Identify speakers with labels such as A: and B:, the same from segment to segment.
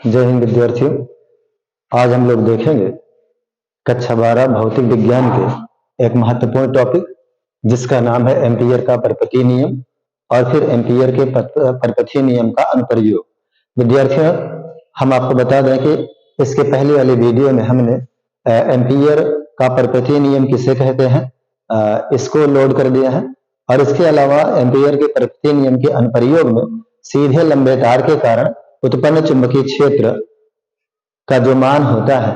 A: जय हिंद विद्यार्थियों। आज हम लोग देखेंगे कक्षा 12 भौतिक विज्ञान के एक महत्वपूर्ण टॉपिक जिसका नाम है एम्पीयर का परपथीय नियम और फिर एम्पीयर के परपथीय नियम का अनुप्रयोग। विद्यार्थियों, हम आपको बता दें कि इसके पहले वाले वीडियो में हमने एम्पीयर का परपथीय नियम किसे कहते हैं इसको लोड कर दिया है, और इसके अलावा एम्पीयर के परपथीय नियम के अनुप्रयोग में सीधे लंबे तार के कारण उत्पन्न चुंबकीय क्षेत्र का जो मान होता है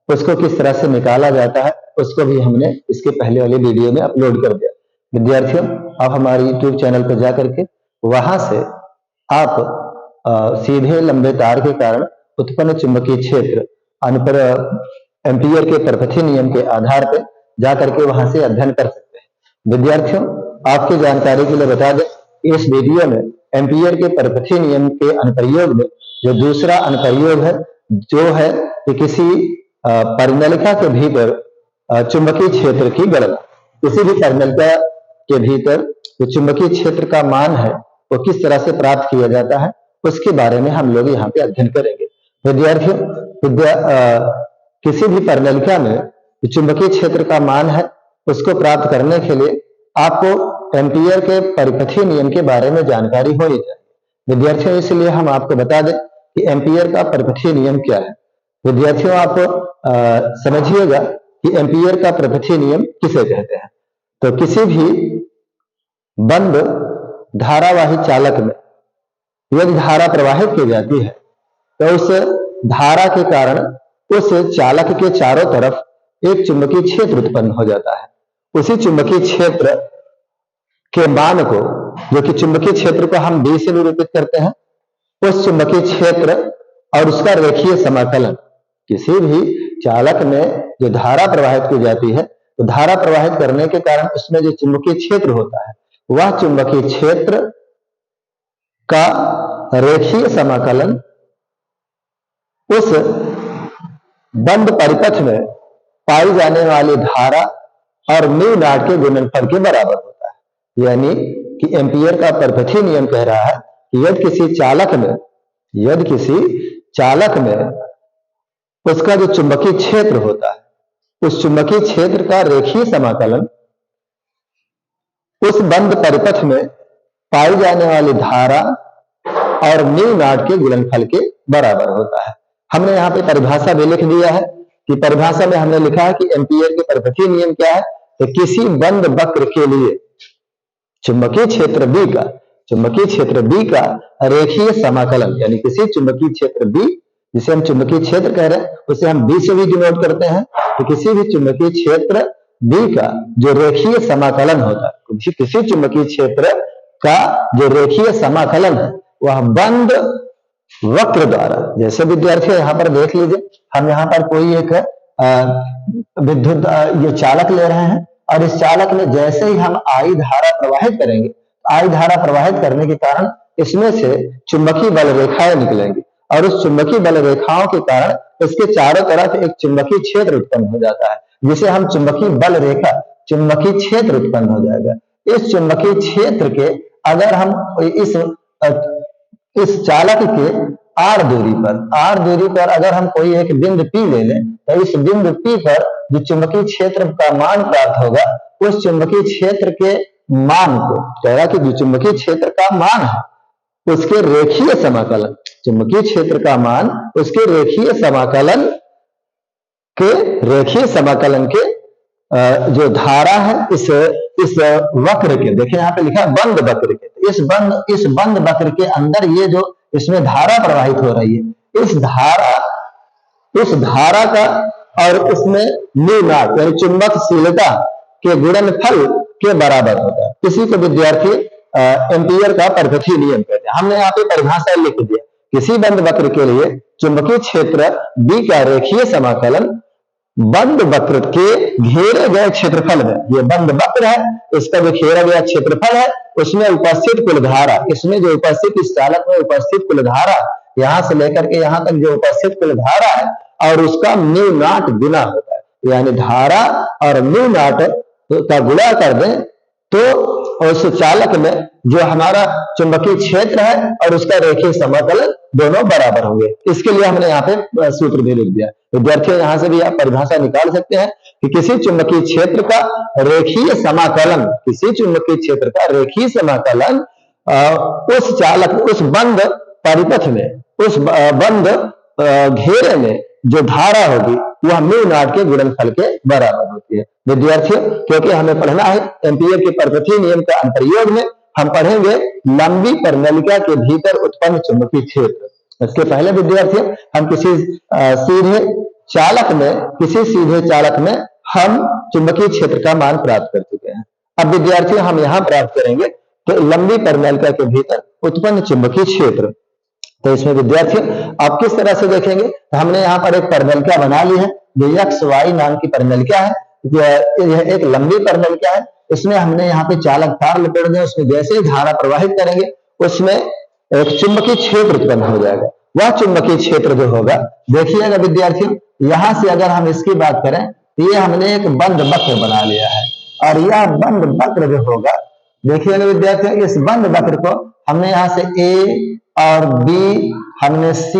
A: उसको किस तरह से निकाला जाता है उसको भी हमने इसके पहले वाले वीडियो में अपलोड कर दिया। विद्यार्थियों, आप हमारे यूट्यूब चैनल पर जाकर के वहां से आप सीधे लंबे तार के कारण उत्पन्न चुंबकीय क्षेत्र एम्पीयर के परपथीय नियम के आधार पर जाकर के वहां से अध्ययन कर सकते हैं। विद्यार्थियों, आपकी जानकारी के लिए बता दें, इस वीडियो में एम्पीयर के परपथीय नियम के अनुप्रयोग में जो दूसरा अनुप्रयोग है जो है कि किसी परिनलिका के भीतर चुंबकीय क्षेत्र की गणना। किसी भी परिनलिका के भीतर जो चुंबकीय क्षेत्र का मान है वो किस तरह से प्राप्त किया जाता है उसके बारे में हम लोग यहाँ पे अध्ययन करेंगे। विद्यार्थियों, किसी भी परिनलिका में जो चुंबकीय क्षेत्र का मान है उसको प्राप्त करने के लिए आपको एम्पीयर के परिपथीय नियम के बारे में जानकारी होनी चाहिए। विद्यार्थियों, इसलिए हम आपको बता दें कि एम्पीयर का परिपथीय नियम क्या है। विद्यार्थियों, आप समझिएगा कि एम्पीयर का परिपथीय नियम किसे कहते हैं। तो किसी भी बंद धारावाही चालक में यदि धारा प्रवाहित की जाती है तो उस धारा के कारण उस चालक के चारों तरफ एक चुंबकीय क्षेत्र उत्पन्न हो जाता है। उसी चुंबकीय क्षेत्र के मान को, जो कि चुंबकीय क्षेत्र को हम B से निरूपित करते हैं, उस चुंबकीय क्षेत्र और उसका रेखीय समाकलन, किसी भी चालक में जो धारा प्रवाहित की जाती है तो धारा प्रवाहित करने के कारण उसमें जो चुंबकीय क्षेत्र होता है वह चुंबकीय क्षेत्र का रेखीय समाकलन उस बंद परिपथ में पाई जाने वाली धारा और म्यू नॉट के गुणनफल के बराबर होता है। यानी कि एम्पीयर का परपथीय नियम कह रहा है कि यदि किसी चालक में उसका जो चुंबकीय क्षेत्र होता है उस चुंबकीय क्षेत्र का रेखीय समाकलन उस बंद परिपथ में पाई जाने वाली धारा और म्यू नॉट के गुणनफल के बराबर होता है। हमने यहाँ पे परिभाषा भी लिख दिया है कि परिभाषा में हमने लिखा है कि एम्पीयर के परपथीय नियम क्या है। तो किसी बंद वक्र के लिए चुंबकीय क्षेत्र B का रेखीय समाकलन, यानी किसी चुंबकीय क्षेत्र B, जिसे हम चुंबकीय क्षेत्र कह रहे हैं उसे हम B से भी डिनोट करते हैं। तो किसी भी चुंबकीय क्षेत्र B का जो रेखीय समाकलन होता है, किसी चुंबकीय क्षेत्र का जो रेखीय समाकलन है वह बंद वक्र द्वारा, जैसे विद्यार्थी यहाँ पर देख लीजिए, हम यहाँ पर कोई एक विद्युत ये चालक ले रहे हैं और इस चालक में जैसे ही हम I धारा प्रवाहित करेंगे, I धारा प्रवाहित करने के कारण इसमें से चुंबकीय बल रेखाएं निकलेंगी और उस चुंबकीय बल रेखाओं के कारण इसके चारों तरफ एक चुंबकीय क्षेत्र उत्पन्न हो जाता है, जिसे हम चुंबकीय बल रेखा, चुंबकीय क्षेत्र उत्पन्न हो जाएगा। इस चुंबकीय क्षेत्र के अगर हम इस चालक के आर दूरी पर अगर हम कोई एक बिंदु P ले लें तो इस बिंदु P पर जो चुंबकीय क्षेत्र का मान प्राप्त होगा उस चुंबकीय क्षेत्र के मान को कह रहा कि जो चुंबकीय क्षेत्र का मान है उसके रेखीय समाकलन, चुंबकीय क्षेत्र का मान उसके रेखीय समाकलन के जो धारा है इस वक्र के, देखिए यहाँ पे लिखा है बंद वक्र के, इस बंद वक्र के अंदर ये जो इसमें धारा प्रवाहित हो रही है इस धारा का और उसमें म्यू नॉट यानी चुंबकशीलता के गुणनफल के बराबर होता है। इसी को विद्यार्थी एम्पीयर का परपथीय नियम कहते हैं। हमने यहाँ पे परिभाषा लिख दिया, किसी बंद वक्र के लिए चुंबकीय क्षेत्र B का रेखीय समाकलन बंद वक्र के घेरे गए क्षेत्रफल में, ये बंद वक्र है, इसका जो घेरा गया क्षेत्रफल है उसमें उपस्थित कुल धारा, इसमें जो उपस्थित इस चालक में उपस्थित कुल धारा, यहां से लेकर के यहां तक जो उपस्थित कुल धारा है और उसका म्यू नॉट गुना होता है। यानी धारा और म्यू नॉट का गुणा कर दें तो उस चालक में जो हमारा चुंबकीय क्षेत्र है और उसका रेखीय समाकलन दोनों बराबर होंगे। इसके लिए हमने यहाँ पे सूत्र भी लिख दिया। विद्यार्थियों यहाँ से भी आप परिभाषा निकाल सकते हैं कि किसी चुंबकीय क्षेत्र का रेखीय समाकलन, किसी चुंबकीय क्षेत्र का रेखीय समाकलन उस चालक, उस बंद परिपथ में, उस बंद घेरे में जो धारा होगी वह म्यू नॉट के गुणनफल के बराबर होती है। विद्यार्थियों, क्योंकि हमें पढ़ना है एम्पीयर के परपथीय नियम का अनुप्रयोग में हम पढ़ेंगे लंबी परिनलिका के भीतर उत्पन्न चुंबकीय क्षेत्र। इसके पहले विद्यार्थियों हम किसी सीधे चालक में हम चुंबकीय क्षेत्र का मान प्राप्त कर चुके हैं। अब विद्यार्थियों हम यहाँ प्राप्त करेंगे तो लंबी परिनलिका के भीतर उत्पन्न चुंबकीय क्षेत्र। तो इसमें विद्यार्थियों आप किस तरह से देखेंगे, तो हमने यहाँ पर एक परिनलिका बना ली है, जो XY नाम की परिनलिका है। यह एक लंबी परिनलिका है। इसमें हमने यहाँ पे चालक तार लपेट दिया, उसमें जैसे ही धारा प्रवाहित करेंगे उसमें एक चुंबकीय क्षेत्र उत्पन्न हो जाएगा। वह चुंबकीय क्षेत्र जो होगा, देखिएगा विद्यार्थियों, यहाँ से अगर हम इसकी बात करें तो ये हमने एक बंद वक्र बना लिया है, और यह बंद वक्र जो होगा, देखिएगा विद्यार्थियों, इस बंद वक्र को हमने यहाँ से A और B, हमने C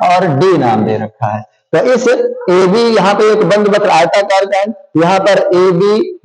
A: और D नाम दे रखा है। तो इस AB यहाँ पे एक बंद वक्र आयताकार का है, यहाँ पर AB,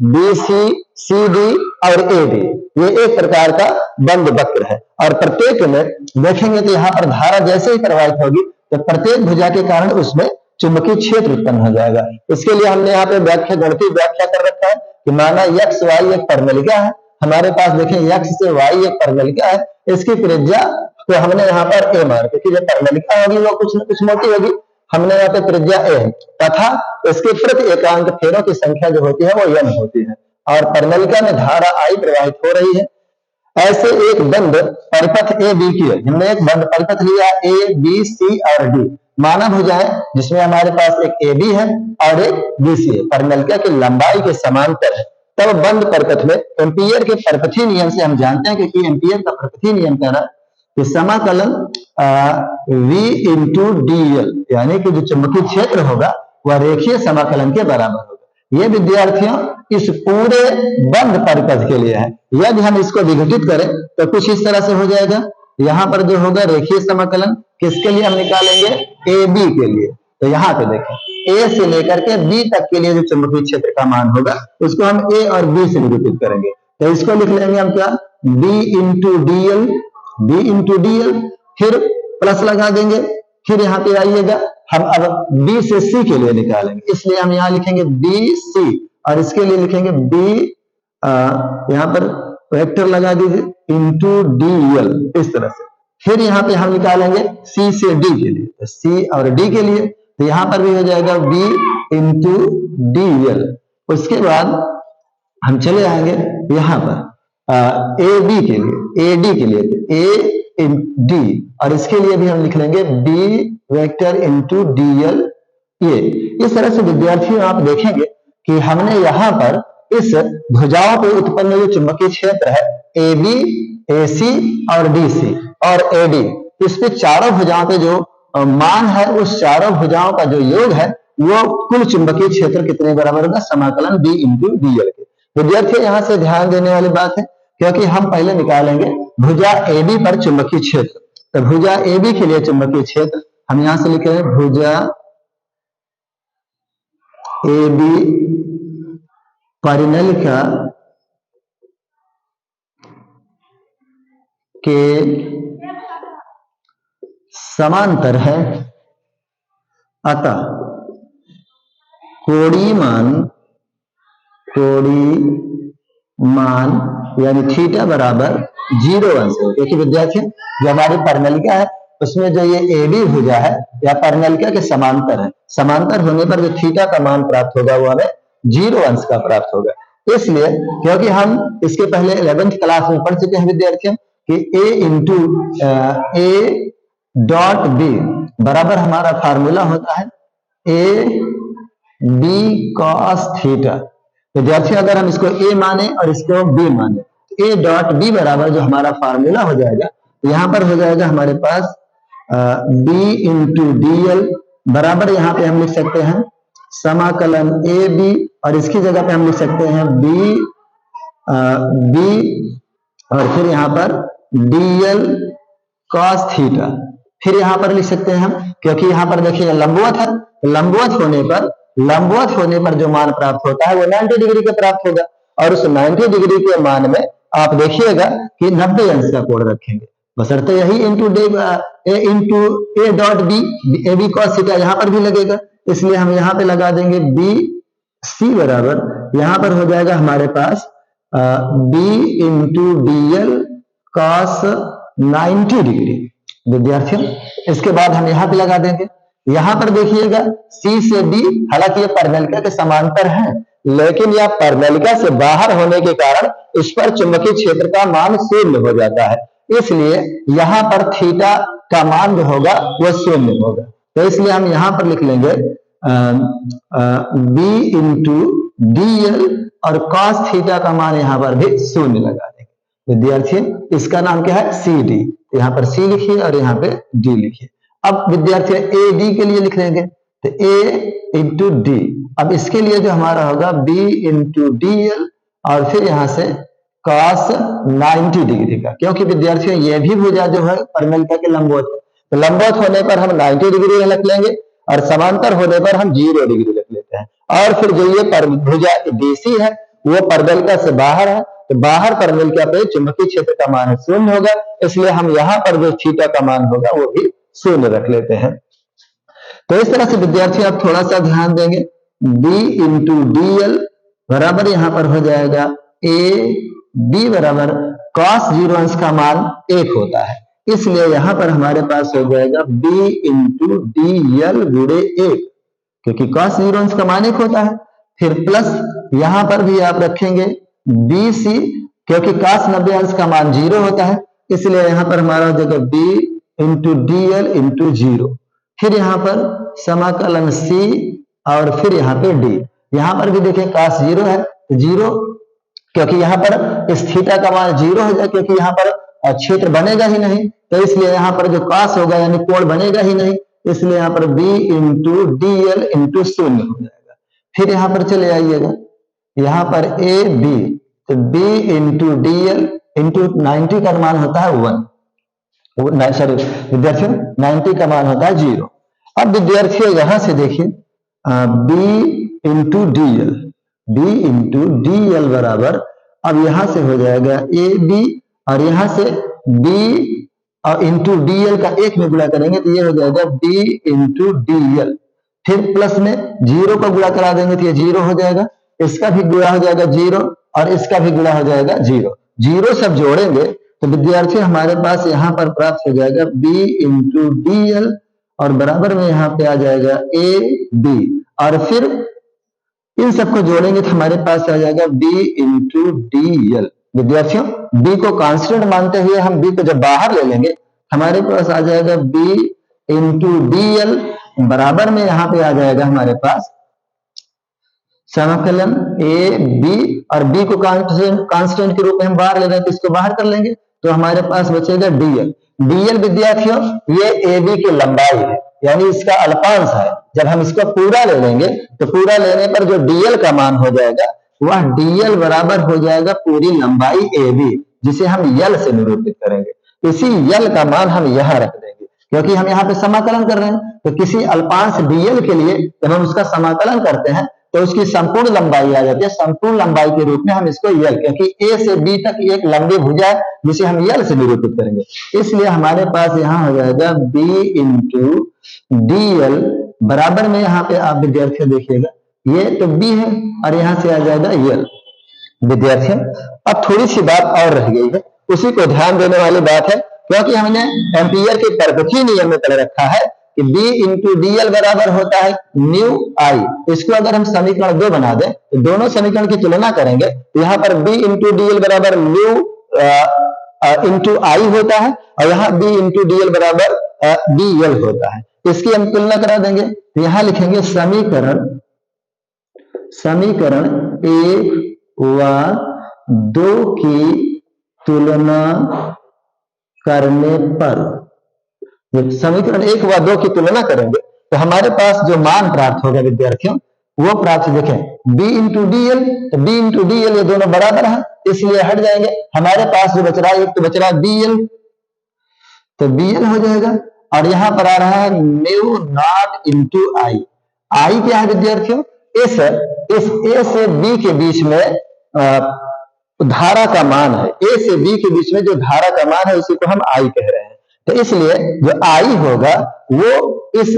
A: BC, CD और AD ये एक प्रकार का बंद वक्र है। और प्रत्येक में देखेंगे तो यहाँ पर धारा जैसे ही प्रवाहित होगी तो प्रत्येक भुजा के कारण उसमें चुंबकीय क्षेत्र उत्पन्न हो जाएगा। इसके लिए हमने यहाँ पे गणितीय व्याख्या कर रखा है कि माना XY एक परिनलिका है, हमारे पास देखें X से Y एक परिनलिका है, इसकी त्रिज्या तो हमने यहाँ पर A मान, क्योंकि जब परिनलिका होगी वो कुछ न कुछ मोटी होगी, हमने यहाँ पे त्रिज्या A है, तथा इसके प्रति एकांक फेरों की संख्या जो होती है वो N होती है, और परिनलिका में धारा I प्रवाहित हो रही है। ऐसे एक बंद परिपथ AB की, हमने एक बंद परिपथ लिया A, B, C और D, माना भुजाएं जिसमें हमारे पास एक AB है और एक BC है, परिनलिका की लंबाई के समांतर है। तब बंद परिपथ में एम्पीयर के परपथीय नियम से हम जानते हैं कि एम्पीयर का परपथीय नियम कह रहा है कि समाकलन V इंटू DL, यानी कि जो चुंबकीय क्षेत्र होगा वह रेखीय समाकलन के बराबर होगा। ये विद्यार्थियों इस पूरे बंद परिपथ के लिए है। यदि हम इसको विघटित करें तो कुछ इस तरह से हो जाएगा। यहाँ पर जो होगा रेखीय समाकलन किसके लिए हम निकालेंगे, AB के लिए। तो यहाँ पे देखें A से लेकर के B तक के लिए जो चुंबकीय क्षेत्र का मान होगा उसको हम A और B से विघटित करेंगे। तो इसको लिख लेंगे हम क्या, B इंटू DL, फिर प्लस लगा देंगे, फिर यहाँ पे आइएगा हम अब B से C के लिए निकालेंगे, इसलिए हम यहाँ लिखेंगे BC और इसके लिए लिखेंगे B, यहाँ पर वेक्टर लगा दीजिए इंटू DL इस तरह से। फिर यहाँ पे हम निकालेंगे C से D के लिए, तो C और D के लिए, तो यहाँ पर भी हो जाएगा B इंटू DL। उसके बाद हम चले आएंगे यहाँ पर AB के लिए, AD के लिए, A D, और इसके लिए भी हम लिख लेंगे B वेक्टर इंटू DL। ये इस तरह से विद्यार्थियों आप देखेंगे कि हमने यहाँ पर इस भुजाओं पे उत्पन्न जो चुंबकीय क्षेत्र है AB, AC और DC और AD, इस पे चारों भुजाओं पे जो मान है उस चारों भुजाओं का जो योग है वो कुल चुंबकीय क्षेत्र कितने बराबर होगा, समाकलन B इंटू DL के। विद्यार्थी यहाँ से ध्यान देने वाली बात है, क्योंकि हम पहले निकालेंगे भुजा AB पर चुंबकीय क्षेत्र। तो भुजा AB के लिए चुंबकीय क्षेत्र हम यहां से लिखे हैं भुजा AB परिनलिका के समांतर है, अतः कोणीय मान यानी थीटा बराबर 0 अंश है। देखिए विद्यार्थी, जो हमारी परिनलिका है उसमें जो ये AB भुजा है या परिनलिका के समांतर है, समांतर होने पर जो थीटा का मान प्राप्त होगा वो हमें 0 अंश का प्राप्त होगा। इसलिए क्योंकि हम इसके पहले 11th क्लास में पढ़ चुके हैं विद्यार्थियों कि A into A dot B बराबर हमारा फार्मूला होता है AB cos थीटा। विद्यार्थी अगर हम इसको A माने और इसको B माने, A डॉट B बराबर जो हमारा फार्मूला हो जाएगा, यहाँ पर हो जाएगा हमारे पास B इंटू DL बराबर, यहाँ पे हम लिख सकते हैं समाकलन AB, और इसकी जगह पे हम लिख सकते हैं B बी और फिर यहाँ पर dl cos थीटा, फिर यहाँ पर लिख सकते हैं हम, क्योंकि यहाँ पर देखिए लंबवत है, लंबवत होने पर जो मान प्राप्त होता है वो 90 डिग्री का प्राप्त होगा, और उस 90 डिग्री के मान में आप देखिएगा कि 90 अंश का कोण रखेंगे, बशर्ते यही into A dot B, A B cos theta यहाँ पर भी लगेगा, इसलिए हम यहाँ पे लगा देंगे बी सी बराबर, यहाँ पर हो जाएगा हमारे पास B into D L cos 90 degree. विद्यार्थियों इसके बाद हम यहाँ पे लगा देंगे, यहाँ पर देखिएगा सी से डी, हालांकि ये परमेलिका के समांतर है, लेकिन यह परमेलिका से बाहर होने के कारण इस पर चुंबकीय क्षेत्र का मान शून्य हो जाता है, इसलिए यहाँ पर थीटा का मान जो होगा वह शून्य होगा, तो इसलिए हम यहाँ पर लिख लेंगे बी इंटू डी एल और कॉस थीटा का मान यहाँ पर भी शून्य लगा देंगे। विद्यार्थी इसका नाम क्या है, सी डी, यहाँ पर सी लिखिए और यहाँ पे डी लिखिए। अब विद्यार्थी ए डी के लिए लिख लेंगे, तो ए इंटू डी, अब इसके लिए जो हमारा होगा बी इंटू डी एल और फिर यहाँ से कॉस 90 डिग्री का, क्योंकि विद्यार्थियों ये भी भुजा जो है परमेलिका के लंबवत है, तो लंबवत होने पर हम 90 डिग्री रख लेंगे और समांतर होने पर हम 0 डिग्री रख लेते हैं, और फिर जो ये भुजा डीसी है वो परमेलिका से बाहर है, तो बाहर परमेलिका पे चुंबकीय क्षेत्र का मान शून्य होगा, इसलिए हम यहाँ पर जो थीटा का मान होगा वो भी शून्य रख लेते हैं। तो इस तरह से विद्यार्थी आप थोड़ा सा ध्यान देंगे, b इंटू डी एल बराबर यहाँ पर हो जाएगा ए बी बराबर cos 0 अंश का मान 1 होता है, इसलिए यहाँ पर हमारे पास हो जाएगा b इंटू डी एल गुणे 1, क्योंकि cos 0 अंश का मान 1 होता है, फिर प्लस यहाँ पर भी आप रखेंगे बी सी, क्योंकि cos 90 अंश का मान 0 होता है, इसलिए यहाँ पर हमारा हो जाएगा b into D L into 0, फिर यहाँ पर समाकलन c और फिर यहाँ पे d, यहाँ पर भी देखें cos 0 है, 0 क्योंकि यहाँ पर इस थीटा का मान 0 हो जाए, क्योंकि यहाँ पर क्षेत्र बनेगा ही नहीं, तो इसलिए यहाँ पर जो cos होगा यानी कोण बनेगा ही नहीं, इसलिए यहाँ पर b into D L into 0 हो जाएगा। फिर यहाँ पर चले आइएगा, यहाँ पर ए बी, तो b into D L into 90 का मान होता है 1, सॉरी विद्यार्थियों 90 का मान होता है 0। अब विद्यार्थियों यहाँ से देखिए b into D L, b into D L बराबर, अब यहाँ से हो जाएगा ए बी और यहाँ से b और इंटू डी एल का 1 में गुणा करेंगे तो ये हो जाएगा b इंटू डी एल, फिर प्लस में 0 का गुणा करा देंगे तो ये 0 हो जाएगा, इसका भी गुणा हो जाएगा 0 और इसका भी गुणा हो जाएगा 0, 0 सब जोड़ेंगे तो विद्यार्थी हमारे पास यहाँ पर प्राप्त हो जाएगा b इंटू डी एल और बराबर में यहाँ पे आ जाएगा ए बी, और फिर इन सबको जोड़ेंगे तो हमारे पास आ जाएगा b इंटू डी एल। विद्यार्थियों b को कांस्टेंट मानते हुए हम b को जब बाहर ले लेंगे हमारे पास आ जाएगा b इंटू डी एल बराबर में यहाँ पे आ जाएगा हमारे पास समाकलन ए बी, और b को कांस्टेंट के रूप में हम बाहर ले रहे हैं तो इसको बाहर कर लेंगे तो हमारे पास बचेगा डीएल। डीएल विद्यार्थियों ये ए बी की लंबाई है, यानी इसका अल्पांश है, जब हम इसको पूरा ले लेंगे तो पूरा लेने पर जो डीएल का मान हो जाएगा वह डीएल बराबर हो जाएगा पूरी लंबाई ए बी, जिसे हम यल से निरूपित करेंगे। इसी यल का मान हम यहाँ रख देंगे क्योंकि हम यहाँ पे समाकलन कर रहे हैं, तो किसी अल्पांश डीएल के लिए जब हम उसका समाकलन करते हैं तो उसकी संपूर्ण लंबाई आ जाती है, संपूर्ण लंबाई के रूप में हम इसको यल, क्योंकि ए से बी तक एक लंबी भुजा है जिसे हम यल से निरूपित करेंगे, इसलिए हमारे पास यहाँ हो जाएगा बी इंटू डी एल बराबर में यहाँ पे आप विद्यार्थियों देखिएगा ये तो बी है और यहाँ से आ जाएगा यल। विद्यार्थियों अब थोड़ी सी बात और रह गई है, उसी को ध्यान देने वाली बात है, क्योंकि हमने एम्पियर के परपथीय नियम में पढ़ रखा है कि b इंटू डी एल बराबर होता है न्यू आई। इसको अगर हम समीकरण 2 बना दें तो दोनों समीकरण की तुलना करेंगे तो यहाँ पर b इंटू डी एल बराबर न्यू इंटू आई होता है और यहाँ b इंटू डी एल बराबर डी एल होता है। इसकी हम तुलना करा देंगे तो यहाँ लिखेंगे समीकरण 1 व 2 की तुलना करने पर, जब समीकरण 1 व 2 की तुलना करेंगे तो हमारे पास जो मान प्राप्त होगा विद्यार्थियों वो प्राप्त देखें b इंटू डी एल, तो b इंटू डी एल ये दोनों बराबर है, इसलिए हट जाएंगे। हमारे पास जो बच रहा है, एक तो बच रहा है BL, तो BL हो जाएगा। और यहाँ पर आ रहा है म्यू नॉट इंटू आई। आई क्या है विद्यार्थियों? इस A से B के बीच में धारा का मान है। A से B के बीच में जो धारा का मान है उसी को हम आई कह रहे हैं। तो इसलिए जो आई होगा वो इस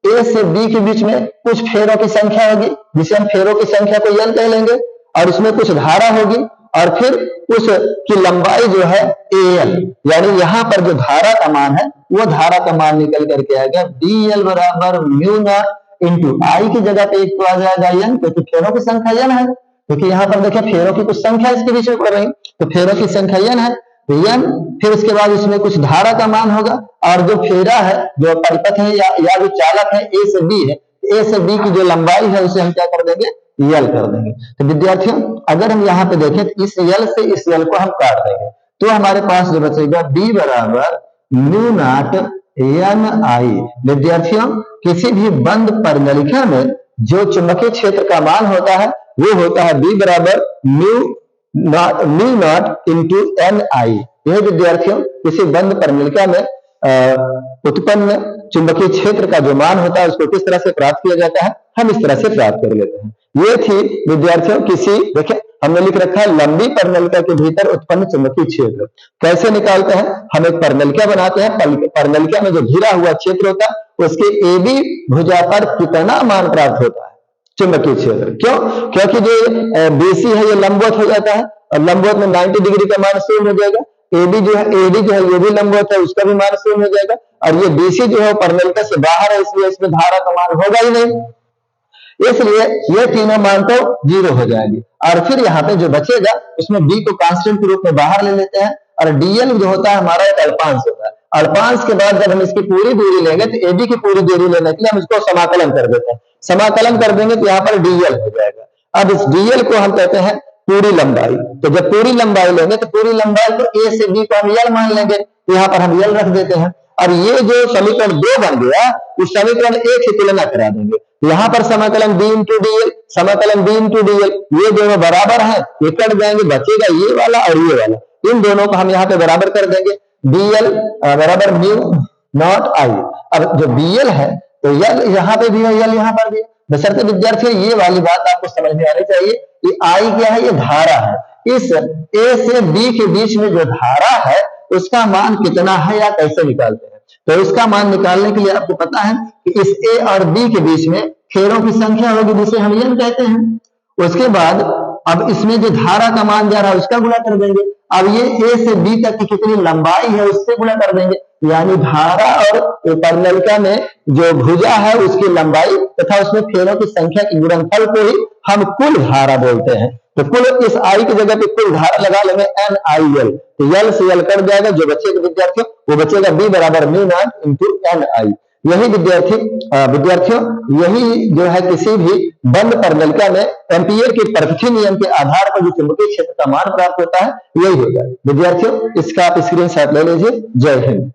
A: A से B के बीच में कुछ फेरों की संख्या होगी, जिसे हम फेरों की संख्या को L कह लेंगे, और उसमें कुछ धारा होगी, और फिर उस की लंबाई जो है AL, यानी यहाँ पर जो धारा का मान है वो धारा का मान निकल करके आएगा DL बराबर म्यू नॉट इंटू आई की जगह पे एक तो आ जाएगा N, क्योंकि फेरों की संख्या N है, क्योंकि यहाँ पर देखिए फेरों की कुछ संख्या इसके बीच में पड़ रही, तो फेरों की संख्या N है, तो N, फिर उसके बाद इसमें कुछ धारा का मान होगा, और जो फेरा है, जो परिपथ है या जो चालक है A से B है, A से B की जो लंबाई है उसे हम क्या कर देंगे? L कर देंगे। तो विद्यार्थियों अगर हम यहाँ पे देखें तो इस L से इस L को हम काट देंगे, तो हमारे पास जो बचेगा B बराबर म्यू नॉट N आई। विद्यार्थियों किसी भी बंद परिनलिका में जो चुंबकीय क्षेत्र का मान होता है वो होता है B बराबर म्यू नॉट इंटू N आई। यह विद्यार्थियों किसी बंद परिनलिका में उत्पन्न चुंबकीय क्षेत्र का जो मान होता है उसको किस तरह से प्राप्त किया जाता है, हम इस तरह से प्राप्त कर लेते हैं। ये थी विद्यार्थियों किसी, देखिए हमने लिख रखा है लंबी परिनलिका के भीतर उत्पन्न चुंबकीय क्षेत्र कैसे निकालते हैं। हम एक परिनलिका बनाते हैं, परिनलिका में जो घिरा हुआ क्षेत्र होता है उसके AB भुजा पर कितना मान प्राप्त होता है चुंबकीय क्षेत्र। क्यों? क्योंकि जो BC है ये लंबवत हो जाता है, और लंबवत में 90 डिग्री का मान शून्य हो जाएगा। AD जो है ये भी लंबवत है, उसका भी मान शून्य हो जाएगा, और ये BC जो है परिनलिका से बाहर है, इसलिए इसमें धारा का मान होगा ही नहीं, इसलिए ये तीनों मान तो 0 हो जाएगी। और फिर यहाँ पे जो बचेगा उसमें B को कांस्टेंट के रूप में बाहर ले लेते हैं, और DL जो होता है हमारा एक अल्पांश होता है। अल्पांश के बाद जब हम इसकी पूरी दूरी लेंगे तो AB की पूरी दूरी लेने के लिए हम इसको समाकलन कर देते हैं, समाकलन कर देंगे तो यहाँ पर DL हो जाएगा। अब इस DL को हम कहते हैं पूरी लंबाई। तो जब पूरी लंबाई लेंगे तो पूरी लंबाई को A से B को हम L मान लेंगे, यहाँ पर हम L रख देते हैं, और ये जो समीकरण 2 बन गया उस समीकरण 1 की तुलना करा देंगे। यहाँ पर समाकलन B इंटू DL, समाकलन B इंटू DL, ये दोनों बराबर हैं, ये कट जाएंगे, बचेगा ये वाला और ये वाला, इन दोनों को हम यहाँ पे बराबर कर देंगे। BL बराबर म्यू नॉट आई। अब जो BL है तो L यहाँ पे भी है, L यहाँ पर भी है, बशर्ते विद्यार्थियों ये वाली बात आपको समझ में आनी चाहिए कि आई क्या है? ये धारा है। इस A से B के बीच में जो धारा है उसका मान कितना है या कैसे निकालते हैं? तो इसका मान निकालने के लिए आपको पता है कि इस A और B के बीच में फेरों की संख्या होगी जिसे हम N कहते हैं। उसके बाद अब इसमें जो धारा का मान जा रहा है उसका गुणा कर देंगे। अब ये A से B तक की कितनी लंबाई है उससे गुणा कर देंगे, यानी धारा और परिनलिका में जो भुजा है उसकी लंबाई तथा उसमें फेरों की संख्या के गुणनफल को ही हम कुल धारा बोलते हैं। तो कुल इस आई की जगह पे कुल धारा लगा लेंगे NIL, तो L से L कट जाएगा, जो बचेगा विद्यार्थियों वो बचेगा B बराबर म्यू नॉट इंटू NI। यही विद्यार्थियों यही जो है किसी भी बंद परिनलिका में एम्पीयर के प्रकृति नियम के आधार पर जो चुंबकीय क्षेत्र का मान प्राप्त होता है यही होगा। विद्यार्थियों इसका आप स्क्रीनशॉट ले लीजिए। जय हिंद।